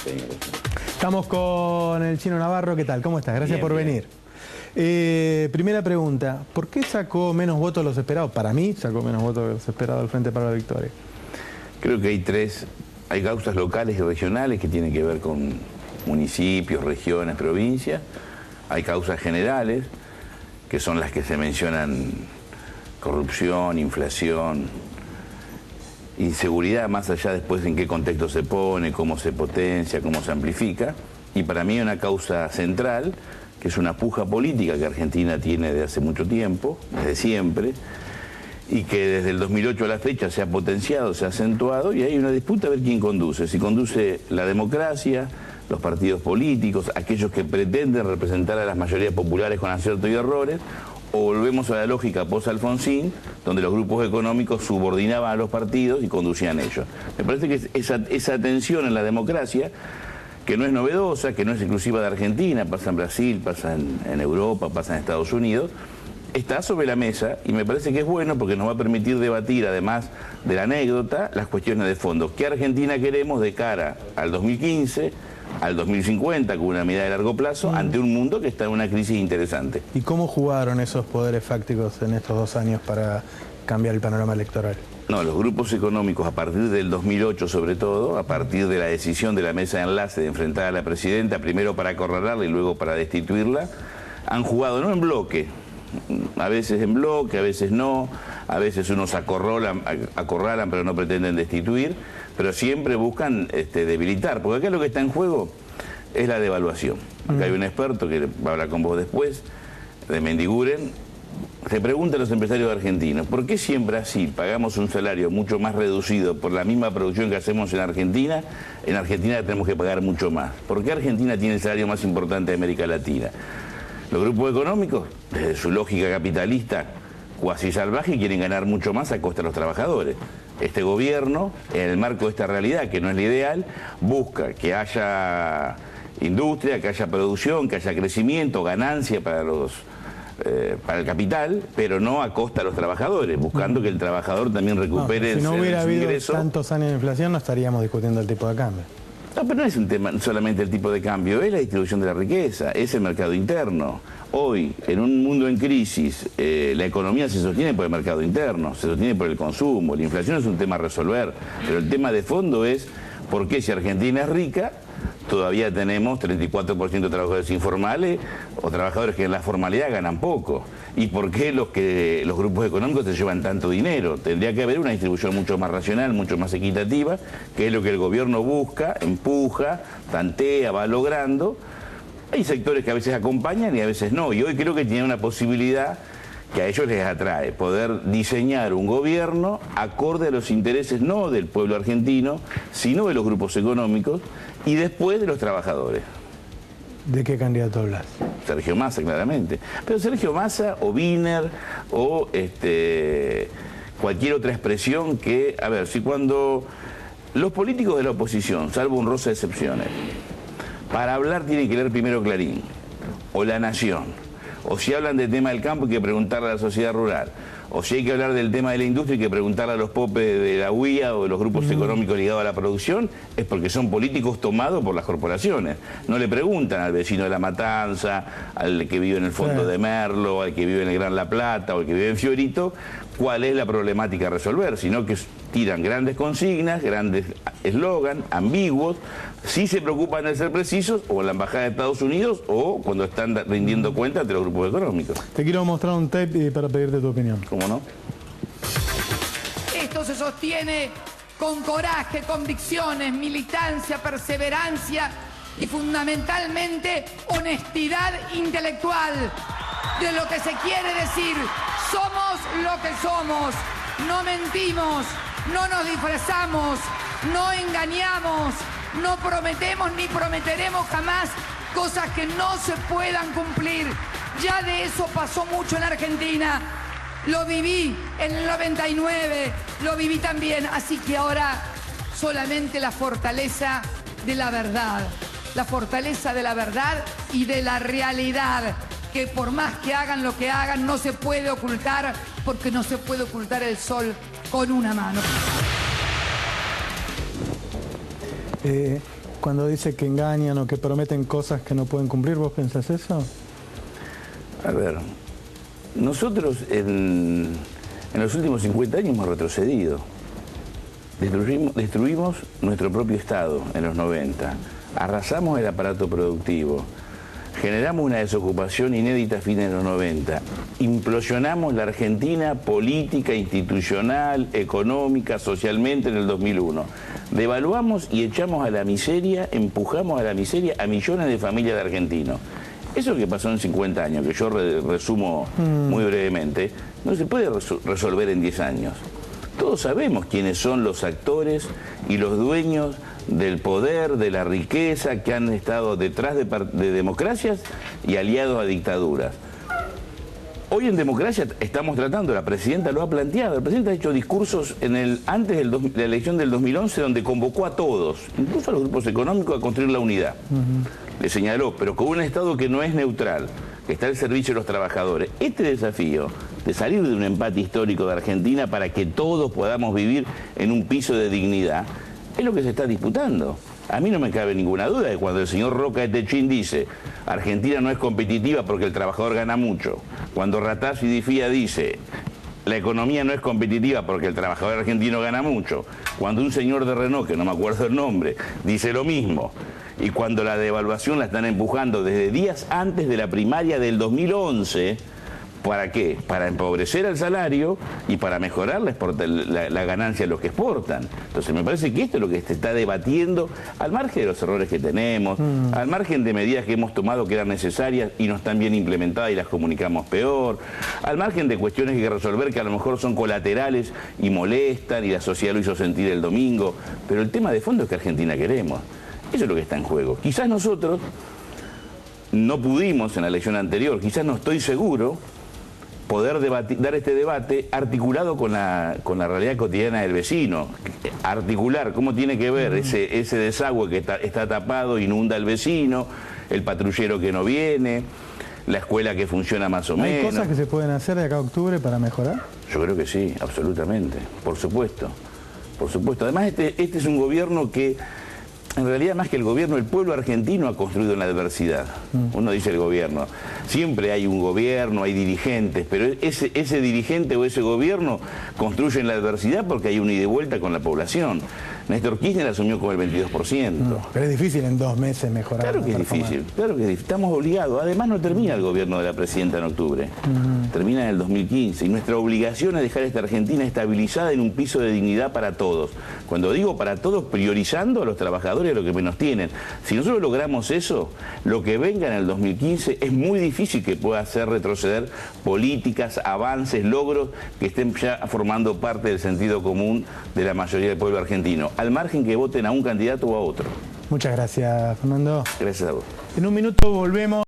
desempeña. Estamos con el Chino Navarro. ¿Qué tal? ¿Cómo estás? Gracias por venir. Primera pregunta, ¿por qué sacó menos votos de los esperados? Para mí sacó menos votos de los esperados al Frente para la Victoria. Creo que hay causas locales y regionales que tienen que ver con municipios, regiones, provincias. Hay causas generales, que son las que se mencionan: corrupción, inflación, inseguridad, más allá después en qué contexto se pone, cómo se potencia, cómo se amplifica. Y para mí una causa central, que es una puja política que Argentina tiene desde hace mucho tiempo, desde siempre, y que desde el 2008 a la fecha se ha potenciado, se ha acentuado, y hay una disputa a ver quién conduce. Si conduce la democracia, los partidos políticos, aquellos que pretenden representar a las mayorías populares con aciertos y errores, o volvemos a la lógica post-Alfonsín, donde los grupos económicos subordinaban a los partidos y conducían ellos. Me parece que esa tensión en la democracia, que no es novedosa, que no es exclusiva de Argentina, pasa en Brasil, pasa en Europa, pasa en Estados Unidos, está sobre la mesa, y me parece que es bueno porque nos va a permitir debatir, además de la anécdota, las cuestiones de fondo. ¿Qué Argentina queremos de cara al 2015, al 2050, con una mirada de largo plazo, ante un mundo que está en una crisis interesante? ¿Y cómo jugaron esos poderes fácticos en estos 2 años para cambiar el panorama electoral? No, los grupos económicos, a partir del 2008 sobre todo, a partir de la decisión de la mesa de enlace de enfrentar a la presidenta, primero para acorralarla y luego para destituirla, han jugado no en bloque, a veces en bloque, a veces no, a veces unos acorralan pero no pretenden destituir, pero siempre buscan debilitar, porque acá lo que está en juego es la devaluación. Acá hay un experto que va a hablar con vos después, de Mendiguren. Se pregunta a los empresarios argentinos, ¿por qué si en Brasil pagamos un salario mucho más reducido por la misma producción que hacemos en Argentina tenemos que pagar mucho más? ¿Por qué Argentina tiene el salario más importante de América Latina? Los grupos económicos, desde su lógica capitalista cuasi salvaje, quieren ganar mucho más a costa de los trabajadores. Este gobierno, en el marco de esta realidad, que no es la ideal, busca que haya industria, que haya producción, que haya crecimiento, ganancia para el capital, pero no a costa de los trabajadores, buscando que el trabajador también recupere si no hubiera habido ingreso. tantos años de inflación, no estaríamos discutiendo el tipo de cambio. No, pero no es un tema solamente el tipo de cambio, es la distribución de la riqueza, es el mercado interno. Hoy, en un mundo en crisis, la economía se sostiene por el mercado interno, se sostiene por el consumo. La inflación es un tema a resolver, pero el tema de fondo es por qué si Argentina es rica, todavía tenemos 34% de trabajadores informales o trabajadores que en la formalidad ganan poco. ¿Y por qué los grupos económicos se llevan tanto dinero? Tendría que haber una distribución mucho más racional, mucho más equitativa, que es lo que el gobierno busca, empuja, tantea, va logrando. Hay sectores que a veces acompañan y a veces no. Y hoy creo que tiene una posibilidad que a ellos les atrae, poder diseñar un gobierno acorde a los intereses no del pueblo argentino, sino de los grupos económicos y después de los trabajadores. ¿De qué candidato hablas? Sergio Massa, claramente. Pero Sergio Massa o Wiener o cualquier otra expresión que... A ver, si cuando los políticos de la oposición, salvo honrosas excepciones, para hablar tienen que leer primero Clarín o La Nación, o si hablan del tema del campo hay que preguntarle a la sociedad rural, o si hay que hablar del tema de la industria hay que preguntarle a los popes de la UIA o de los grupos económicos ligados a la producción, es porque son políticos tomados por las corporaciones. No le preguntan al vecino de La Matanza, al que vive en el fondo de Merlo, al que vive en el Gran La Plata o al que vive en Fiorito, cuál es la problemática a resolver, sino que tiran grandes consignas, grandes eslogan, ambiguos, si se preocupan de ser precisos o en la Embajada de Estados Unidos o cuando están rindiendo cuenta ante los grupos económicos. Te quiero mostrar un tape para pedirte tu opinión. ¿Cómo no? Esto se sostiene con coraje, convicciones, militancia, perseverancia y fundamentalmente honestidad intelectual. De lo que se quiere decir, somos lo que somos, no mentimos, no nos disfrazamos, no engañamos, no prometemos ni prometeremos jamás cosas que no se puedan cumplir. Ya de eso pasó mucho en Argentina. Lo viví en el 99, lo viví también. Así que ahora solamente la fortaleza de la verdad. La fortaleza de la verdad y de la realidad. Que por más que hagan lo que hagan, no se puede ocultar, porque no se puede ocultar el sol con una mano. cuando dice que engañan o que prometen cosas que no pueden cumplir? ¿Vos pensás eso? A ver, nosotros en los últimos 50 años hemos retrocedido. Destruimos nuestro propio Estado en los 90. Arrasamos el aparato productivo. Generamos una desocupación inédita a fines de los 90. Implosionamos la Argentina política, institucional, económica, socialmente en el 2001. Devaluamos y echamos a la miseria, empujamos a la miseria a millones de familias de argentinos. Eso que pasó en 50 años, que yo resumo muy brevemente, no se puede resolver en 10 años. Todos sabemos quiénes son los actores y los dueños del poder, de la riqueza, que han estado detrás de democracias y aliados a dictaduras. Hoy en democracia estamos tratando, la presidenta lo ha planteado, la presidenta ha hecho discursos antes de la elección del 2011 donde convocó a todos, incluso a los grupos económicos, a construir la unidad. Le señaló, pero con un Estado que no es neutral, que está al servicio de los trabajadores. Este desafío de salir de un empate histórico de Argentina para que todos podamos vivir en un piso de dignidad, es lo que se está disputando. A mí no me cabe ninguna duda de cuando el señor Roca de Techín dice Argentina no es competitiva porque el trabajador gana mucho, cuando Ratazzi Di Fía dice la economía no es competitiva porque el trabajador argentino gana mucho, cuando un señor de Renault, que no me acuerdo el nombre, dice lo mismo, y cuando la devaluación la están empujando desde días antes de la primaria del 2011, ¿para qué? Para empobrecer al salario y para mejorar la ganancia de los que exportan. Entonces me parece que esto es lo que se está debatiendo, al margen de los errores que tenemos, al margen de medidas que hemos tomado que eran necesarias y no están bien implementadas y las comunicamos peor, al margen de cuestiones que hay que resolver que a lo mejor son colaterales y molestan y la sociedad lo hizo sentir el domingo, pero el tema de fondo es que Argentina queremos. Eso es lo que está en juego. Quizás nosotros no pudimos en la elección anterior, quizás no estoy seguro, poder dar este debate articulado con la realidad cotidiana del vecino. Articular cómo tiene que ver ese desagüe que está tapado, inunda al vecino, el patrullero que no viene, la escuela que funciona más o menos. ¿Hay cosas que se pueden hacer de acá a octubre para mejorar? Yo creo que sí, absolutamente, por supuesto. Por supuesto. Además, este es un gobierno que, en realidad, más que el gobierno, el pueblo argentino ha construido en la adversidad. Uno dice el gobierno. Siempre hay un gobierno, hay dirigentes, pero ese dirigente o ese gobierno construye en la adversidad porque hay una ida y vuelta con la población. Néstor Kirchner asumió con el 22%. Pero es difícil en 2 meses mejorar. Claro que es difícil, claro que es difícil. Estamos obligados. Además no termina el gobierno de la presidenta en octubre. Termina en el 2015. Y nuestra obligación es dejar a esta Argentina estabilizada en un piso de dignidad para todos. Cuando digo para todos, priorizando a los trabajadores y a los que menos tienen. Si nosotros logramos eso, lo que venga en el 2015 es muy difícil que pueda hacer retroceder políticas, avances, logros que estén ya formando parte del sentido común de la mayoría del pueblo argentino, al margen que voten a un candidato o a otro. Muchas gracias, Fernando. Gracias a vos. En un minuto volvemos.